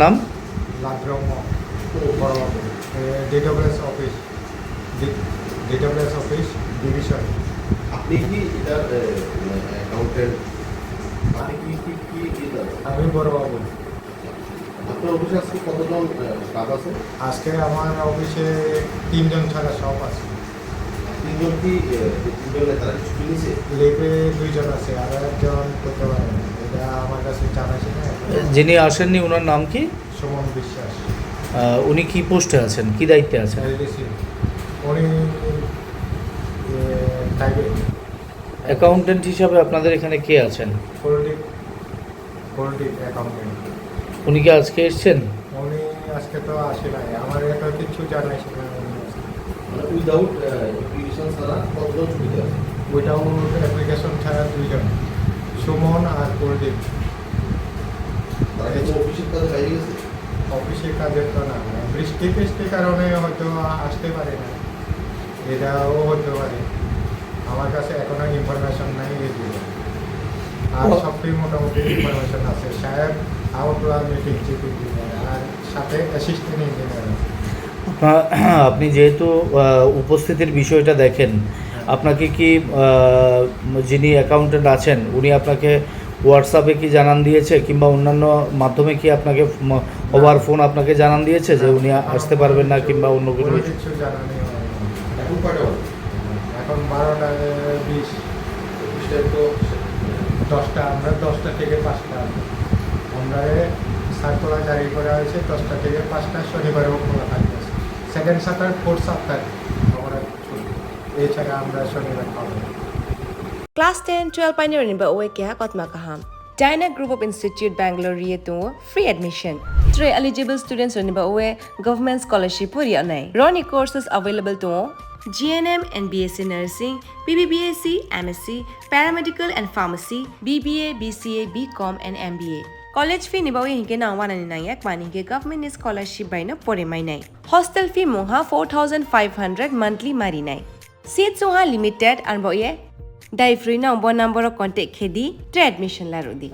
নাম লাগ্রাম বড়বাবু database office database office division. আপনি কি এটার অ্যাকাউন্টেন্ট? আপনি কি এটা? আমি বড়বাবু। আপনার অফিসে আজকে কতজন স্টাফ আছে? আজকে আমার অফিসে 3 জন ছাড়া সব আছে। তিনজন কি তিনজন তারা ছুটি নিয়েছে? লেপে 2 জন আছে, আর একজন করতে পারে না। এটা আমার কাছে জানাইছে না। যিনি আসেননি ওনার নাম কি? সুমন বিশ্বাস। উনি কি পোস্টে আছেন, কি দায়িত্বে আছেন? এলডিসি উনি টাইপে অ্যাকাউন্টেন্ট হিসাবে আপনাদের এখানে কে আছেন? পোলিটিক অ্যাকাউন্টেন্ট। উনি কি আজকে এসেছেন? উনি আজকে তো আসে নাই, আমার এটা কিছু জানাইছে না। মানে উইদাউট অ্যাপ্লিকেশন ছাড়া কতজন ছুটিতে আছে? উইদাউট অ্যাপ্লিকেশন ছাড়া 2 জন, সুমন আর পোলিটিক। তারা কি অফিসের কাজে বাইরে গেছে? অফিসের কাজের তো না, বৃষ্টির কারণে হয়তো আসতে পারে না, এটাও হতে পারে। আমার কাছে এখনো ইনফরমেশন নাই এগুলো, আর সবটাই মোটামুটি ইনফরমেশন আছে। সাহেব আউটডোর মিটিং চিফ ইঞ্জিনিয়ার আর সাথে অ্যাসিস্ট্যান্ট ইঞ্জিনিয়ার আছে। আপনি যেহেতু উপস্থিতির বিষয়টা দেখেন, আপনাকে কি যিনি অ্যাকাউন্টেন্ট আছেন উনি আপনাকে হোয়াটসঅ্যাপে কি জানান দিয়েছে কিংবা অন্যান্য মাধ্যমে কি আপনাকে ওভার ফোন আপনাকে জানান দিয়েছে যে উনি আসতে পারবেন না কিংবা অন্য কোনো কিছু? কিছু জানানি হয় না। এখন কয়টা বাজে? এখন 12:20। অফিসটা তো 10টা, আমরা 10টা থেকে 5টা আমরা সার্কুলার জারি করা হয়েছে। 10টা থেকে 5টা শনিবারেও খোলা থাকবে। সেকেন্ড স্যাটার, ফোর্থ সপ্তাহ আমরা ছুটি, এছাড়া আমরা শনিবার পাবো। Class 10-12 pioneer ba oe kya kotma kaham. Dyna Group of Institute Bangalore to free admission. 3 eligible students ni ba oe government scholarship puri anai. Roni courses available to GNM and BSc Nursing, BBBSc, MSc, Paramedical and Pharmacy, BBA, BCA, BCom and MBA. College fee ni ba oe hinke na wana ni nayak mani ke government scholarship by na pore mai nai. Hostel fee moha 4,500 monthly mari nai. Seats soha limited and ba oe Dai free number contact khedi admission la rodi.